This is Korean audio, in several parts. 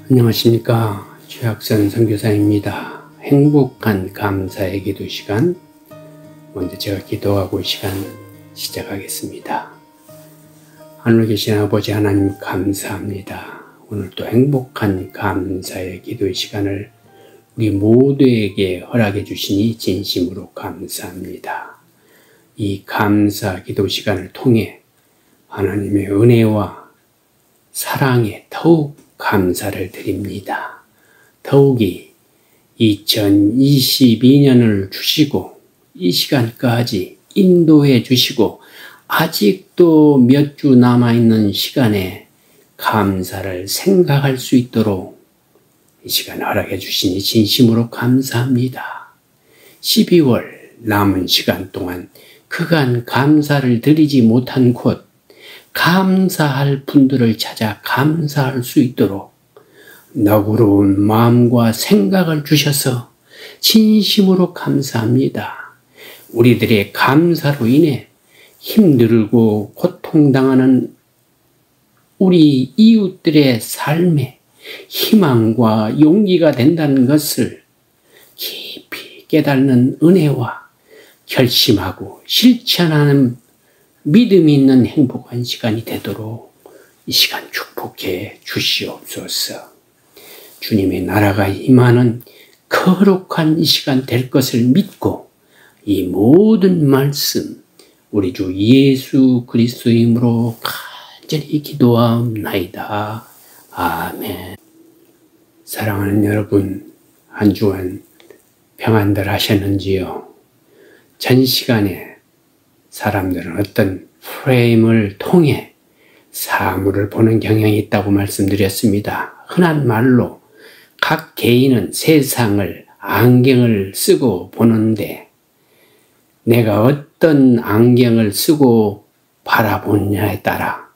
안녕하십니까. 최학선 선교사입니다. 행복한 감사의 기도 시간, 먼저 제가 기도하고 시간 시작하겠습니다. 하늘에 계신 아버지 하나님 감사합니다. 오늘도 행복한 감사의 기도의 시간을 우리 모두에게 허락해 주시니 진심으로 감사합니다. 이 감사 기도 시간을 통해 하나님의 은혜와 사랑에 더욱 감사를 드립니다. 더욱이 2022년을 주시고 이 시간까지 인도해 주시고 아직도 몇 주 남아있는 시간에 감사를 생각할 수 있도록 이 시간 허락해 주시니 진심으로 감사합니다. 12월 남은 시간 동안 그간 감사를 드리지 못한 곳, 감사할 분들을 찾아 감사할 수 있도록 너그러운 마음과 생각을 주셔서 진심으로 감사합니다. 우리들의 감사로 인해 힘들고 고통당하는 우리 이웃들의 삶에 희망과 용기가 된다는 것을 깊이 깨닫는 은혜와 결심하고 실천하는 믿음이 있는 행복한 시간이 되도록 이 시간 축복해 주시옵소서. 주님의 나라가 임하는 거룩한 이 시간 될 것을 믿고 이 모든 말씀 우리 주 예수 그리스도의 이름으로 간절히 기도하옵나이다. 아멘. 사랑하는 여러분, 한 주간 평안들 하셨는지요? 전 시간에 사람들은 어떤 프레임을 통해 사물을 보는 경향이 있다고 말씀드렸습니다. 흔한 말로 각 개인은 세상을 안경을 쓰고 보는데 내가 어떤 안경을 쓰고 바라보느냐에 따라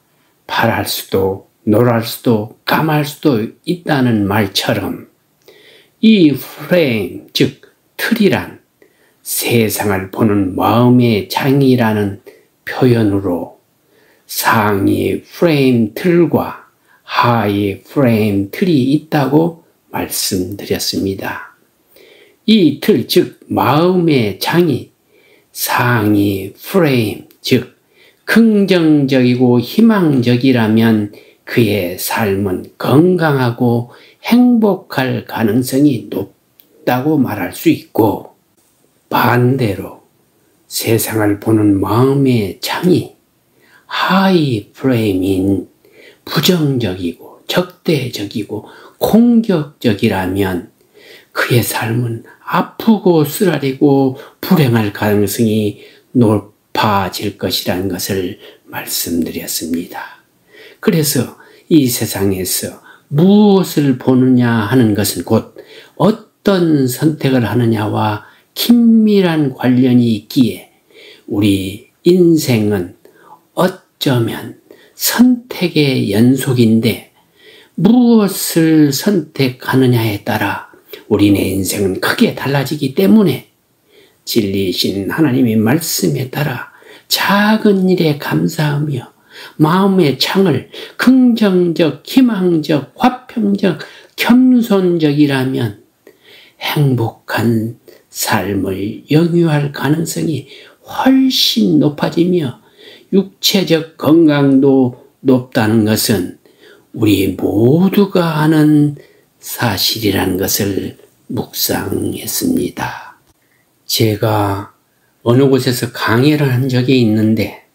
파랄 수도 노랄 수도 까말 수도 있다는 말처럼 이 프레임, 즉 틀이란 세상을 보는 마음의 장이라는 표현으로 상위 프레임 틀과 하위 프레임 틀이 있다고 말씀드렸습니다. 이 틀, 즉 마음의 장이 상위 프레임, 즉 긍정적이고 희망적이라면 그의 삶은 건강하고 행복할 가능성이 높다고 말할 수 있고, 반대로 세상을 보는 마음의 창이 하이 프레임인 부정적이고 적대적이고 공격적이라면 그의 삶은 아프고 쓰라리고 불행할 가능성이 높아질 것이라는 것을 말씀드렸습니다. 그래서 이 세상에서 무엇을 보느냐 하는 것은 곧 어떤 선택을 하느냐와 긴밀한 관련이 있기에 우리 인생은 어쩌면 선택의 연속인데 무엇을 선택하느냐에 따라 우리네 인생은 크게 달라지기 때문에 진리이신 하나님의 말씀에 따라 작은 일에 감사하며 마음의 창을 긍정적, 희망적, 화평적, 겸손적이라면 행복한 삶을 영위할 가능성이 훨씬 높아지며 육체적 건강도 높다는 것은 우리 모두가 아는 사실이라는 것을 묵상했습니다. 제가 어느 곳에서 강의를 한 적이 있는데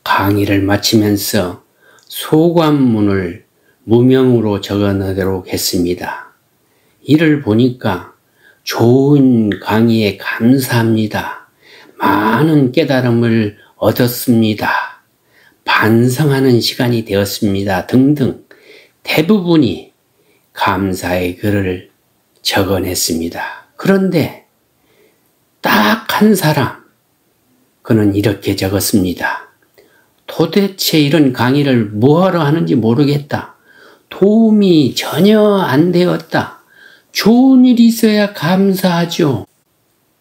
강의를 마치면서 소감문을 무명으로 적어놓도록 했습니다. 이를 보니까 좋은 강의에 감사합니다. 많은 깨달음을 얻었습니다. 반성하는 시간이 되었습니다. 등등 대부분이 감사의 글을 적어냈습니다. 그런데 딱 한 사람, 그는 이렇게 적었습니다. 도대체 이런 강의를 뭐하러 하는지 모르겠다. 도움이 전혀 안 되었다. 좋은 일이 있어야 감사하죠.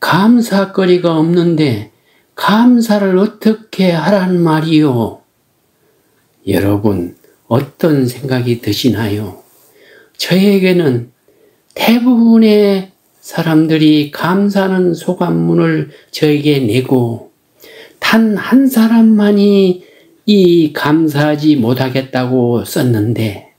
감사거리가 없는데 감사를 어떻게 하란 말이요? 여러분, 어떤 생각이 드시나요? 저에게는 대부분의 사람들이 감사하는 소감문을 저에게 내고 단 한 사람만이 이 감사하지 못하겠다고 썼는데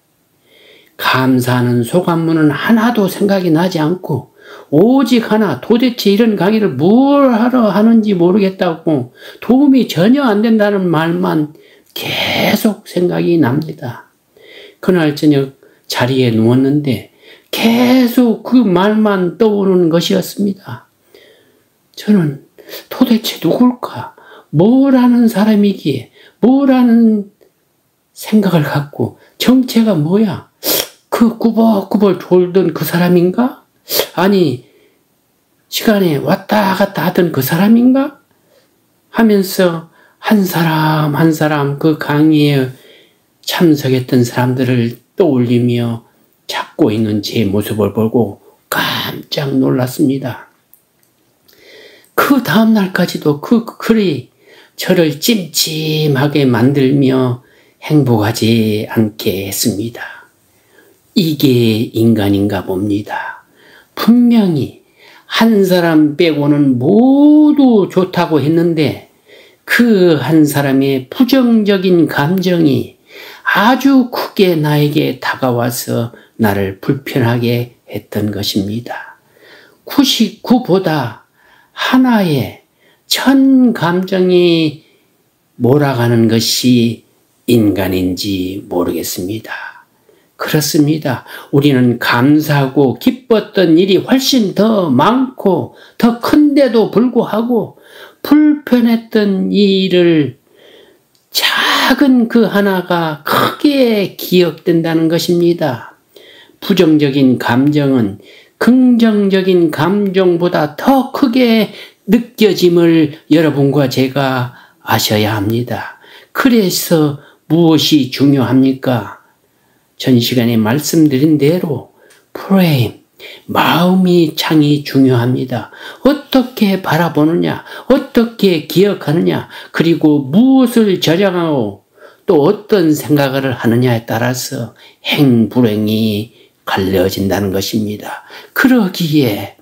감사하는 소감문은 하나도 생각이 나지 않고 오직 하나, 도대체 이런 강의를 뭘 하러 하는지 모르겠다고 도움이 전혀 안 된다는 말만 계속 생각이 납니다. 그날 저녁 자리에 누웠는데 계속 그 말만 떠오르는 것이었습니다. 저는 도대체 누굴까? 뭘 하는 사람이기에, 뭘 하는 생각을 갖고 정체가 뭐야? 그 꾸벅꾸벅 졸던 그 사람인가? 아니, 시간에 왔다 갔다 하던 그 사람인가? 하면서 한 사람 한 사람 그 강의에 참석했던 사람들을 떠올리며 찾고 있는 제 모습을 보고 깜짝 놀랐습니다. 그 다음날까지도 그 글이 저를 찜찜하게 만들며 행복하지 않게 했습니다. 이게 인간인가 봅니다. 분명히 한 사람 빼고는 모두 좋다고 했는데 그 한 사람의 부정적인 감정이 아주 크게 나에게 다가와서 나를 불편하게 했던 것입니다. 99보다 하나의 천 감정이 몰아가는 것이 인간인지 모르겠습니다. 그렇습니다. 우리는 감사하고 기뻤던 일이 훨씬 더 많고 더 큰데도 불구하고 불편했던 일을 작은 그 하나가 크게 기억된다는 것입니다. 부정적인 감정은 긍정적인 감정보다 더 크게 느껴짐을 여러분과 제가 아셔야 합니다. 그래서 무엇이 중요합니까? 전 시간에 말씀드린 대로 프레임, 마음이 창이 중요합니다. 어떻게 바라보느냐, 어떻게 기억하느냐, 그리고 무엇을 저장하고 또 어떤 생각을 하느냐에 따라서 행불행이 갈려진다는 것입니다. 그러기에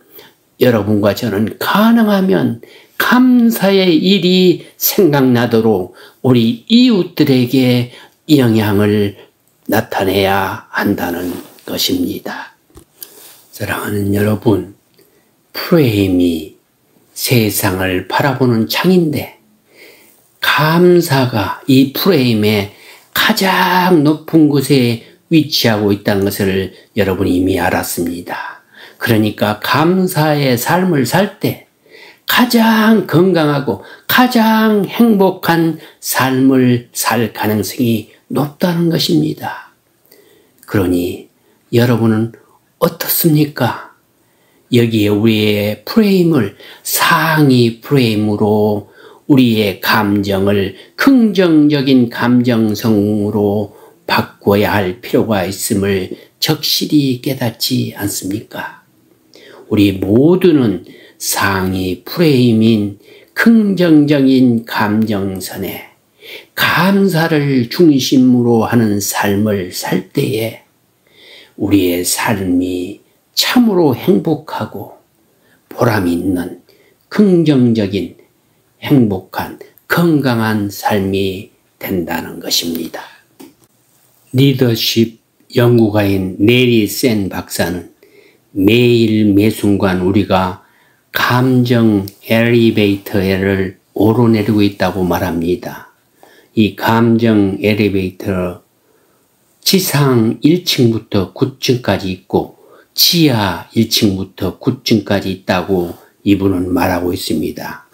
여러분과 저는 가능하면 감사의 일이 생각나도록 우리 이웃들에게 영향을 나타내야 한다는 것입니다. 사랑하는 여러분, 프레임이 세상을 바라보는 창인데 감사가 이 프레임의 가장 높은 곳에 위치하고 있다는 것을 여러분이 이미 알았습니다. 그러니까 감사의 삶을 살 때 가장 건강하고 가장 행복한 삶을 살 가능성이 높다는 것입니다. 그러니 여러분은 어떻습니까? 여기에 우리의 프레임을 상위 프레임으로 우리의 감정을 긍정적인 감정성으로 바꿔야 할 필요가 있음을 적실히 깨닫지 않습니까? 우리 모두는 상위 프레임인 긍정적인 감정선에 감사를 중심으로 하는 삶을 살 때에 우리의 삶이 참으로 행복하고 보람 있는 긍정적인 행복한 건강한 삶이 된다는 것입니다. 리더십 연구가인 내리 센 박사는 매일 매순간 우리가 감정 엘리베이터를 오르내리고 있다고 말합니다. 이 감정 엘리베이터 지상 1층부터 9층까지 있고 지하 1층부터 9층까지 있다고 이분은 말하고 있습니다.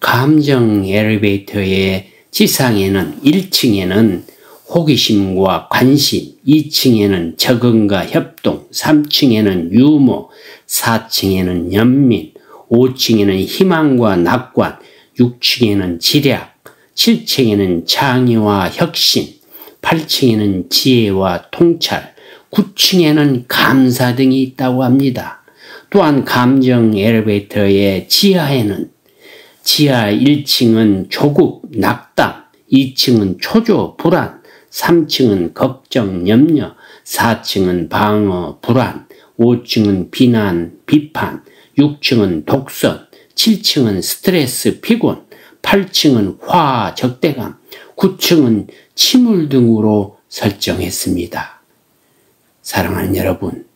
감정 엘리베이터의 지상에는 1층에는 호기심과 관심, 2층에는 적응과 협동, 3층에는 유머, 4층에는 연민, 5층에는 희망과 낙관, 6층에는 지략, 7층에는 창의와 혁신, 8층에는 지혜와 통찰, 9층에는 감사 등이 있다고 합니다. 또한 감정 엘리베이터의 지하에는 지하 1층은 조급, 낙담, 2층은 초조, 불안, 3층은 걱정, 염려, 4층은 방어, 불안, 5층은 비난, 비판, 6층은 독선, 7층은 스트레스, 피곤, 8층은 화, 적대감, 9층은 침울 등으로 설정했습니다. 사랑하는 여러분,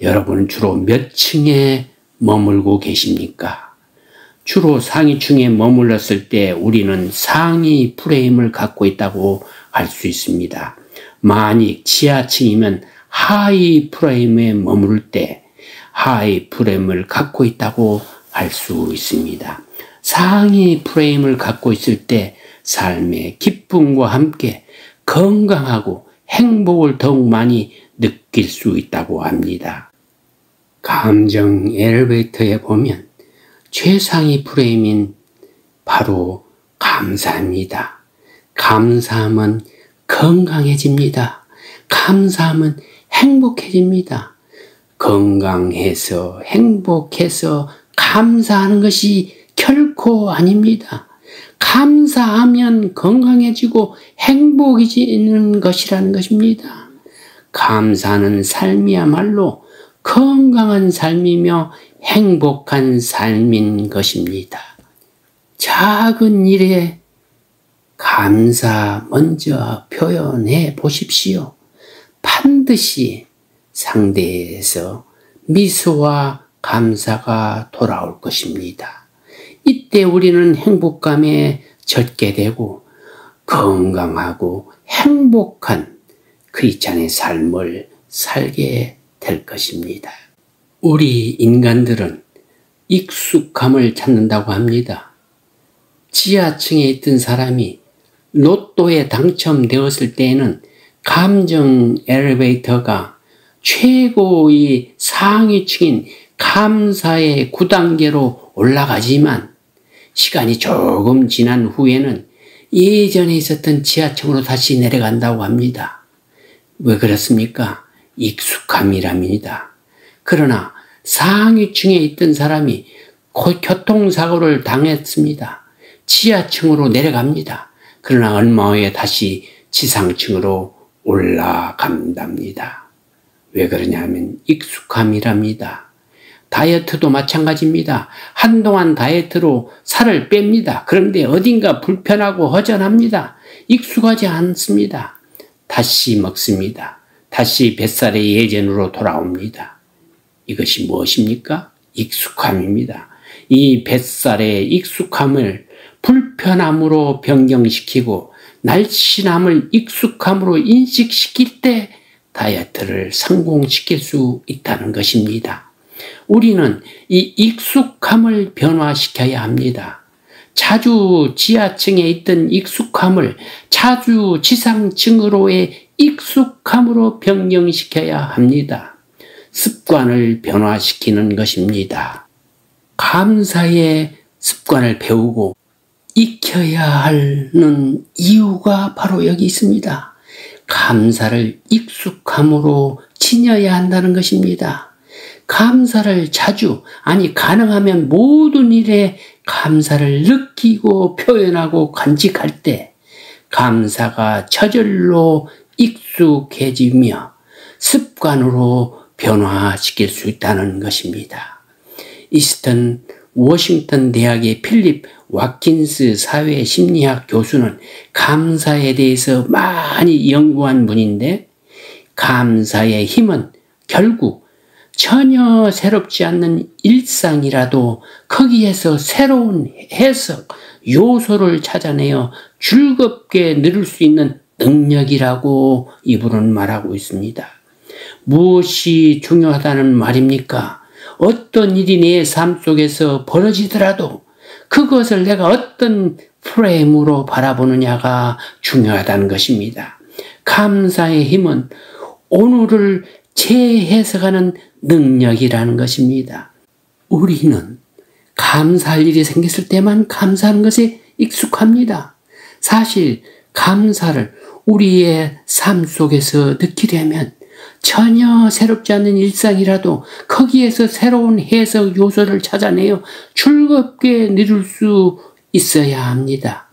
여러분은 주로 몇 층에 머물고 계십니까? 주로 상위층에 머물렀을 때 우리는 상위 프레임을 갖고 있다고 할 수 있습니다. 만약 지하층이면 하위 프레임에 머무를 때 하위 프레임을 갖고 있다고 할 수 있습니다. 상위 프레임을 갖고 있을 때 삶의 기쁨과 함께 건강하고 행복을 더욱 많이 느낄 수 있다고 합니다. 감정 엘리베이터에 보면 최상위 프레임인 바로 감사입니다. 감사하면 건강해집니다. 감사하면 행복해집니다. 건강해서 행복해서 감사하는 것이 결코 아닙니다. 감사하면 건강해지고 행복해지는 것이라는 것입니다. 감사하는 삶이야말로 건강한 삶이며 행복한 삶인 것입니다. 작은 일에 감사 먼저 표현해 보십시오. 반드시 상대에서 미소와 감사가 돌아올 것입니다. 이때 우리는 행복감에 젖게 되고 건강하고 행복한 크리스찬의 삶을 살게 될 것입니다. 우리 인간들은 익숙함을 찾는다고 합니다. 지하층에 있던 사람이 로또에 당첨되었을 때에는 감정 엘리베이터가 최고의 상위층인 감사의 9단계로 올라가지만 시간이 조금 지난 후에는 예전에 있었던 지하층으로 다시 내려간다고 합니다. 왜 그렇습니까? 익숙함이랍니다. 그러나 상위층에 있던 사람이 교통사고를 당했습니다. 지하층으로 내려갑니다. 그러나 얼마 후에 다시 지상층으로 올라간답니다. 왜 그러냐면 익숙함이랍니다. 다이어트도 마찬가지입니다. 한동안 다이어트로 살을 뺍니다. 그런데 어딘가 불편하고 허전합니다. 익숙하지 않습니다. 다시 먹습니다. 다시 뱃살의 예전으로 돌아옵니다. 이것이 무엇입니까? 익숙함입니다. 이 뱃살의 익숙함을 불편함으로 변경시키고 날씬함을 익숙함으로 인식시킬 때 다이어트를 성공시킬 수 있다는 것입니다. 우리는 이 익숙함을 변화시켜야 합니다. 자주 지하층에 있던 익숙함을 자주 지상층으로의 익숙함으로 변경시켜야 합니다. 습관을 변화시키는 것입니다. 감사의 습관을 배우고 익혀야 하는 이유가 바로 여기 있습니다. 감사를 익숙함으로 지녀야 한다는 것입니다. 감사를 자주, 아니 가능하면 모든 일에 감사를 느끼고 표현하고 간직할 때 감사가 저절로 익숙해지며 습관으로 변화시킬 수 있다는 것입니다. 이스턴 워싱턴 대학의 필립 와킨스 사회심리학 교수는 감사에 대해서 많이 연구한 분인데 감사의 힘은 결국 전혀 새롭지 않는 일상이라도 거기에서 새로운 해석, 요소를 찾아내어 즐겁게 누릴 수 있는 능력이라고 이분은 말하고 있습니다. 무엇이 중요하다는 말입니까? 어떤 일이 내 삶 속에서 벌어지더라도 그것을 내가 어떤 프레임으로 바라보느냐가 중요하다는 것입니다. 감사의 힘은 오늘을 재해석하는 능력이라는 것입니다. 우리는 감사할 일이 생겼을 때만 감사하는 것에 익숙합니다. 사실 감사를 우리의 삶 속에서 느끼려면 전혀 새롭지 않는 일상이라도 거기에서 새로운 해석 요소를 찾아내어 즐겁게 누릴 수 있어야 합니다.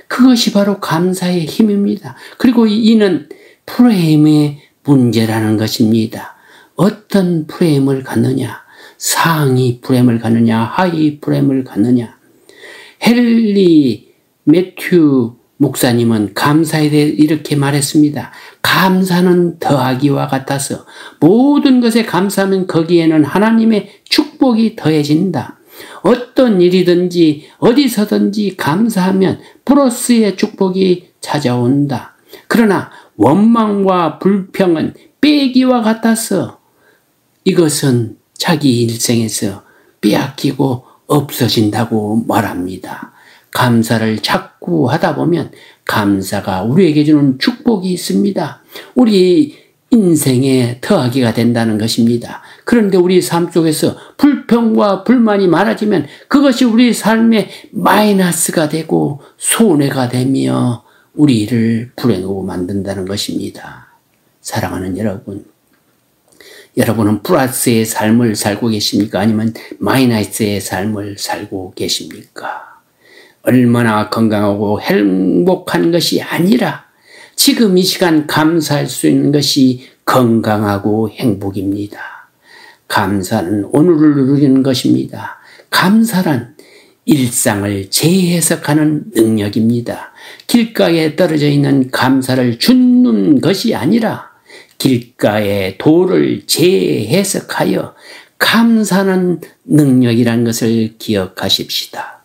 그것이 바로 감사의 힘입니다. 그리고 이는 프레임의 문제라는 것입니다. 어떤 프레임을 갖느냐, 상위 프레임을 갖느냐, 하위 프레임을 갖느냐. 헨리 매튜 목사님은 감사에 대해 이렇게 말했습니다. 감사는 더하기와 같아서 모든 것에 감사하면 거기에는 하나님의 축복이 더해진다. 어떤 일이든지 어디서든지 감사하면 플러스의 축복이 찾아온다. 그러나 원망과 불평은 빼기와 같아서 이것은 자기 일생에서 빼앗기고 없어진다고 말합니다. 감사를 자꾸 하다 보면 감사가 우리에게 주는 축복이 있습니다. 우리 인생에 더하기가 된다는 것입니다. 그런데 우리 삶 속에서 불평과 불만이 많아지면 그것이 우리 삶의 마이너스가 되고 손해가 되며 우리를 불행하고 만든다는 것입니다. 사랑하는 여러분, 여러분은 플러스의 삶을 살고 계십니까? 아니면 마이너스의 삶을 살고 계십니까? 얼마나 건강하고 행복한 것이 아니라 지금 이 시간 감사할 수 있는 것이 건강하고 행복입니다. 감사는 오늘을 누리는 것입니다. 감사란 일상을 재해석하는 능력입니다. 길가에 떨어져 있는 감사를 줍는 것이 아니라 길가의 도를 재해석하여 감사하는 능력이라는 것을 기억하십시다.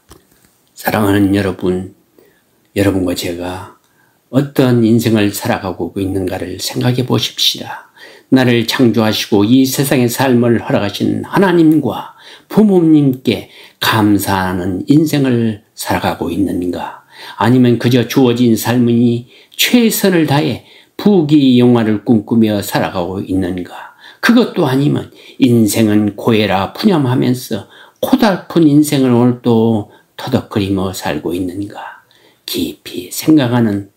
사랑하는 여러분, 여러분과 제가 어떤 인생을 살아가고 있는가를 생각해 보십시다. 나를 창조하시고 이 세상의 삶을 허락하신 하나님과 부모님께 감사하는 인생을 살아가고 있는가? 아니면 그저 주어진 삶이 최선을 다해 부귀영화를 꿈꾸며 살아가고 있는가? 그것도 아니면 인생은 고해라 푸념하면서 고달픈 인생을 오늘도 터덕거리며 살고 있는가? 깊이 생각하는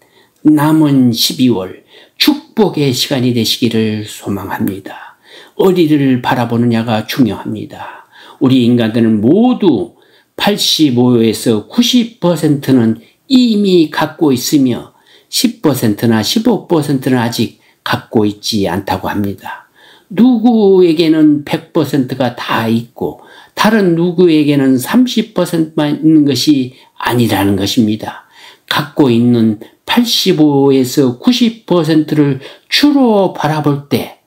남은 12월 축복의 시간이 되시기를 소망합니다. 어디를 바라보느냐가 중요합니다. 우리 인간들은 모두 85에서 90%는 이미 갖고 있으며 10%나 15%는 아직 갖고 있지 않다고 합니다. 누구에게는 100%가 다 있고 다른 누구에게는 30%만 있는 것이 아니라는 것입니다. 갖고 있는 85에서 90%를 주로 바라볼 때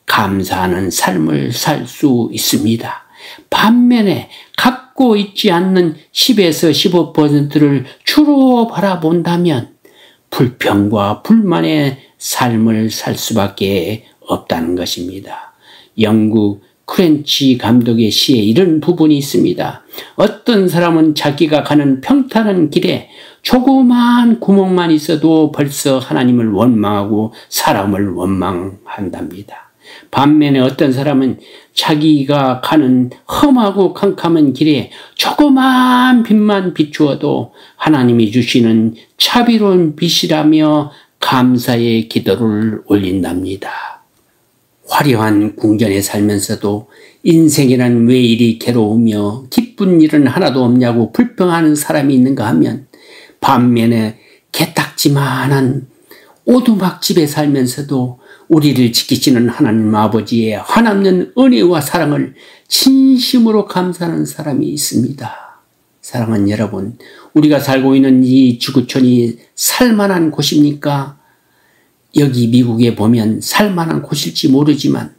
감사하는 삶을 살 수 있습니다. 반면에 갖고 있지 않는 10에서 15%를 주로 바라본다면 불평과 불만의 삶을 살 수밖에 없다는 것입니다. 영국 크렌치 감독의 시에 이런 부분이 있습니다. 어떤 사람은 자기가 가는 평탄한 길에 조그마한 구멍만 있어도 벌써 하나님을 원망하고 사람을 원망한답니다. 반면에 어떤 사람은 자기가 가는 험하고 캄캄한 길에 조그마한 빛만 비추어도 하나님이 주시는 자비로운 빛이라며 감사의 기도를 올린답니다. 화려한 궁전에 살면서도 인생이란 왜 이리 괴로우며 기쁜 일은 하나도 없냐고 불평하는 사람이 있는가 하면 반면에 개딱지만한 오두막집에 살면서도 우리를 지키시는 하나님 아버지의 한없는 은혜와 사랑을 진심으로 감사하는 사람이 있습니다. 사랑하는 여러분, 우리가 살고 있는 이 지구촌이 살만한 곳입니까? 여기 미국에 보면 살만한 곳일지 모르지만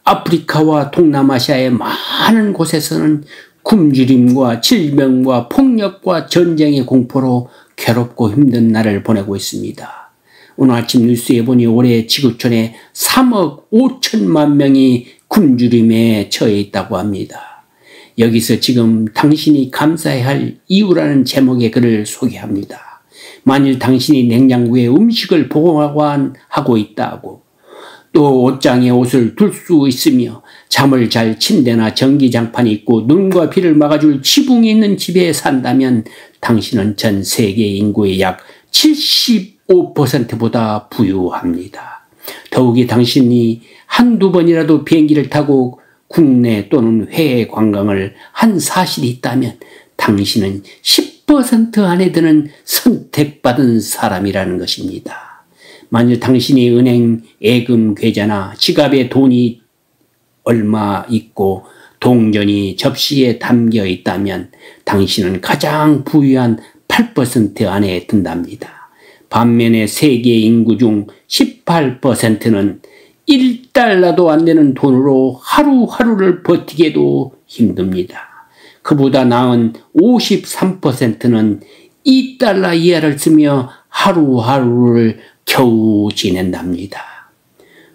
아프리카와 동남아시아의 많은 곳에서는 굶주림과 질병과 폭력과 전쟁의 공포로 괴롭고 힘든 날을 보내고 있습니다. 오늘 아침 뉴스에 보니 올해 지구촌에 3억 5천만 명이 굶주림에 처해 있다고 합니다. 여기서 지금 당신이 감사해야 할 이유라는 제목의 글을 소개합니다. 만일 당신이 냉장고에 음식을 보관하고 있다고, 또 옷장에 옷을 둘 수 있으며 잠을 잘 침대나 전기장판이 있고 눈과 비를 막아줄 지붕이 있는 집에 산다면 당신은 전 세계 인구의 약 75%보다 부유합니다. 더욱이 당신이 한두 번이라도 비행기를 타고 국내 또는 해외 관광을 한 사실이 있다면 당신은 10% 안에 드는 선택받은 사람이라는 것입니다. 만일 당신이 은행 예금 계좌나 지갑에 돈이 얼마 있고 동전이 접시에 담겨 있다면 당신은 가장 부유한 8% 안에 든답니다. 반면에 세계 인구 중 18%는 1달러도 안 되는 돈으로 하루하루를 버티기도 힘듭니다. 그보다 나은 53%는 2달러 이하를 쓰며 하루하루를 겨우 지낸답니다.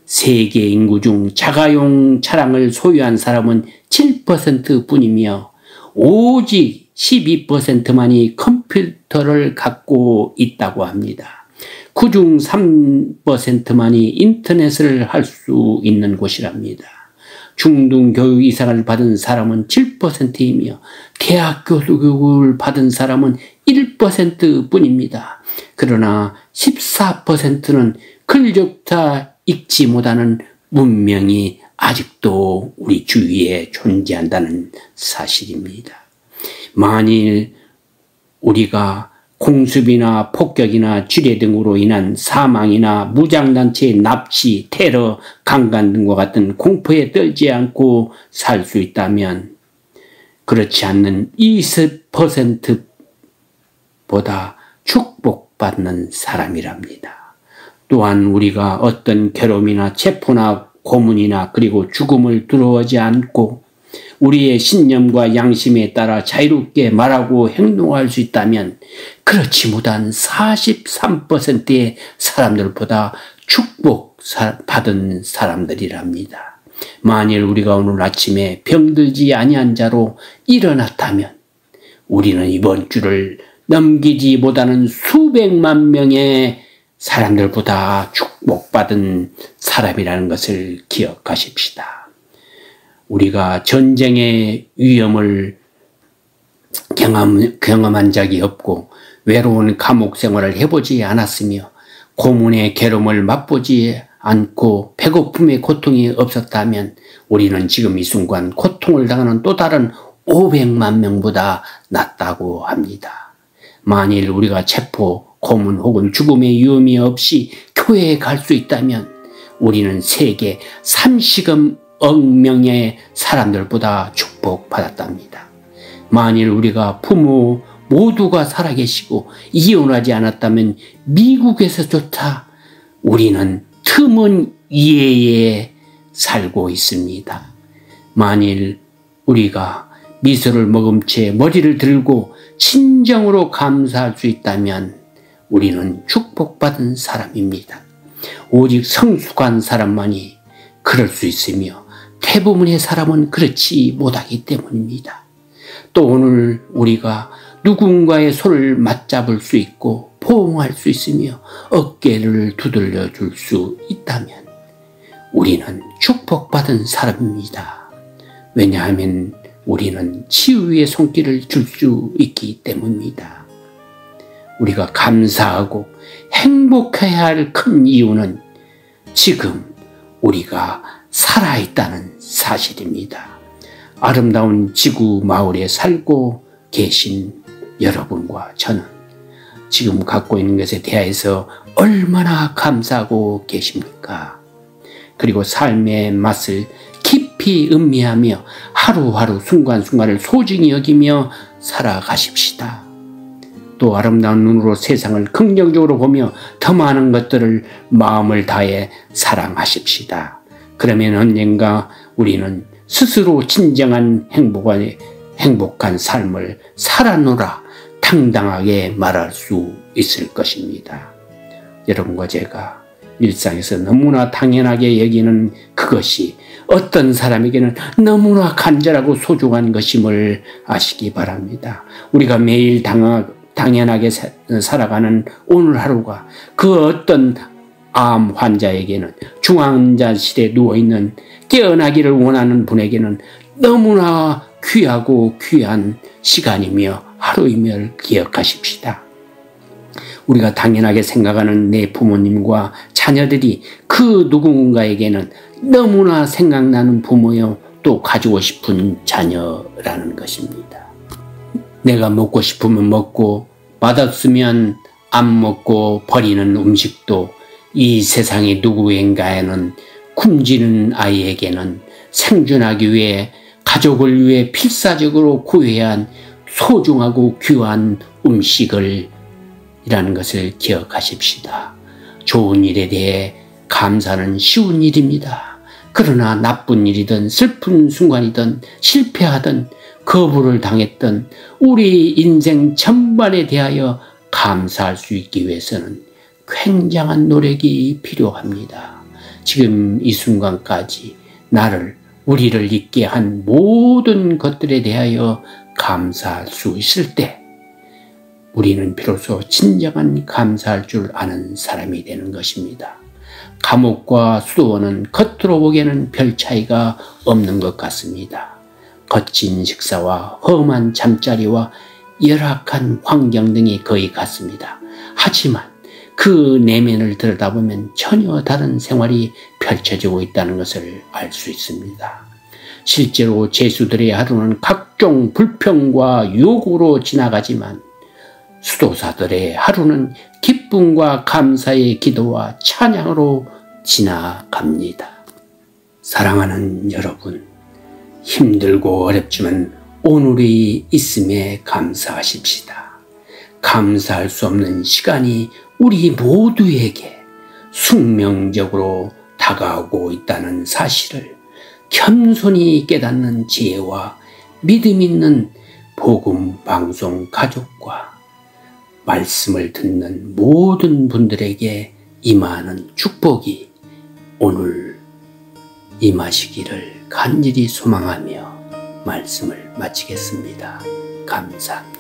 세계 인구 중 자가용 차량을 소유한 사람은 7% 뿐이며 오직 12%만이 컴퓨터를 갖고 있다고 합니다. 그중 3%만이 인터넷을 할 수 있는 곳이랍니다. 중등교육 이상을 받은 사람은 7%이며 대학 교육을 받은 사람은 1% 뿐입니다. 그러나 14%는 글적다 읽지 못하는 문명이 아직도 우리 주위에 존재한다는 사실입니다. 만일 우리가 공습이나 폭격이나 지뢰 등으로 인한 사망이나 무장단체의 납치, 테러, 강간 등과 같은 공포에 떨지 않고 살 수 있다면 그렇지 않는 20%보다 축복받는 사람이랍니다. 또한 우리가 어떤 괴로움이나 체포나 고문이나 그리고 죽음을 두려워하지 않고 우리의 신념과 양심에 따라 자유롭게 말하고 행동할 수 있다면 그렇지 못한 43%의 사람들보다 축복받은 사람들이랍니다. 만일 우리가 오늘 아침에 병들지 아니한 자로 일어났다면 우리는 이번 주를 넘기지 못하는 수백만 명의 사람들보다 축복받은 사람이라는 것을 기억하십시다. 우리가 전쟁의 위험을 경험한 적이 없고 외로운 감옥 생활을 해보지 않았으며 고문의 괴로움을 맛보지 않고 배고픔의 고통이 없었다면 우리는 지금 이 순간 고통을 당하는 또 다른 500만 명보다 낫다고 합니다. 만일 우리가 체포, 고문 혹은 죽음의 위험이 없이 교회에 갈 수 있다면 우리는 세계 30억 명의 사람들보다 축복받았답니다. 만일 우리가 부모 모두가 살아계시고 이혼하지 않았다면 미국에서조차 우리는 틈은 이해에 살고 있습니다. 만일 우리가 미소를 머금채 머리를 들고 친정으로 감사할 수 있다면 우리는 축복받은 사람입니다. 오직 성숙한 사람만이 그럴 수 있으며 대부분의 사람은 그렇지 못하기 때문입니다. 또 오늘 우리가 누군가의 손을 맞잡을 수 있고 포옹할 수 있으며 어깨를 두들려 줄 수 있다면 우리는 축복받은 사람입니다. 왜냐하면 우리는 치유의 손길을 줄 수 있기 때문입니다. 우리가 감사하고 행복해야 할 큰 이유는 지금 우리가 살아있다는 사실입니다. 아름다운 지구 마을에 살고 계신 여러분과 저는 지금 갖고 있는 것에 대해서 얼마나 감사하고 계십니까? 그리고 삶의 맛을 깊이 음미하며 하루하루 순간순간을 소중히 여기며 살아가십시다. 또 아름다운 눈으로 세상을 긍정적으로 보며 더 많은 것들을 마음을 다해 사랑하십시다. 그러면 언젠가 우리는 스스로 진정한 행복한 삶을 살아노라 당당하게 말할 수 있을 것입니다. 여러분과 제가 일상에서 너무나 당연하게 여기는 그것이 어떤 사람에게는 너무나 간절하고 소중한 것임을 아시기 바랍니다. 우리가 매일 당연하게 살아가는 오늘 하루가 그 어떤 암 환자에게는 중환자실에 누워있는 깨어나기를 원하는 분에게는 너무나 귀하고 귀한 시간이며 하루임을 기억하십시다. 우리가 당연하게 생각하는 내 부모님과 자녀들이 그 누군가에게는 너무나 생각나는 부모요, 또 가지고 싶은 자녀라는 것입니다. 내가 먹고 싶으면 먹고 맛없으면 안 먹고 버리는 음식도 이 세상의 누구인가에는 굶주리는 아이에게는 생존하기 위해 가족을 위해 필사적으로 구해야 한 소중하고 귀한 음식을 이라는 것을 기억하십시다. 좋은 일에 대해 감사는 쉬운 일입니다. 그러나 나쁜 일이든 슬픈 순간이든 실패하든 거부를 당했던 우리 인생 전반에 대하여 감사할 수 있기 위해서는 굉장한 노력이 필요합니다. 지금 이 순간까지 우리를 있게 한 모든 것들에 대하여 감사할 수 있을 때 우리는 비로소 진정한 감사할 줄 아는 사람이 되는 것입니다. 감옥과 수도원은 겉으로 보기에는 별 차이가 없는 것 같습니다. 거친 식사와 험한 잠자리와 열악한 환경 등이 거의 같습니다. 하지만 그 내면을 들여다보면 전혀 다른 생활이 펼쳐지고 있다는 것을 알 수 있습니다. 실제로 죄수들의 하루는 각종 불평과 유혹으로 지나가지만 수도사들의 하루는 기쁨과 감사의 기도와 찬양으로 지나갑니다. 사랑하는 여러분, 힘들고 어렵지만 오늘이 있음에 감사하십시다. 감사할 수 없는 시간이 우리 모두에게 숙명적으로 다가오고 있다는 사실을 겸손히 깨닫는 지혜와 믿음 있는 복음 방송 가족과 말씀을 듣는 모든 분들에게 임하는 축복이 오늘 임하시기를 간절히 소망하며 말씀을 마치겠습니다. 감사합니다.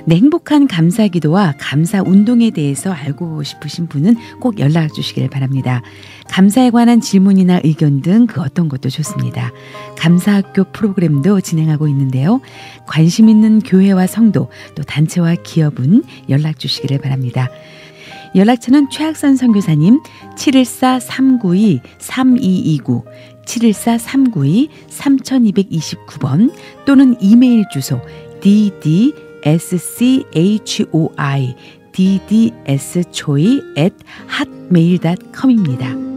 네, 행복한 감사 기도와 감사 운동에 대해서 알고 싶으신 분은 꼭 연락 주시길 바랍니다. 감사에 관한 질문이나 의견 등 그 어떤 것도 좋습니다. 감사학교 프로그램도 진행하고 있는데요. 관심 있는 교회와 성도 또 단체와 기업은 연락 주시기를 바랍니다. 연락처는 최학선 선교사님 714-392-3229 714-392-3229번 또는 이메일 주소 ddschoi@hotmail.com입니다.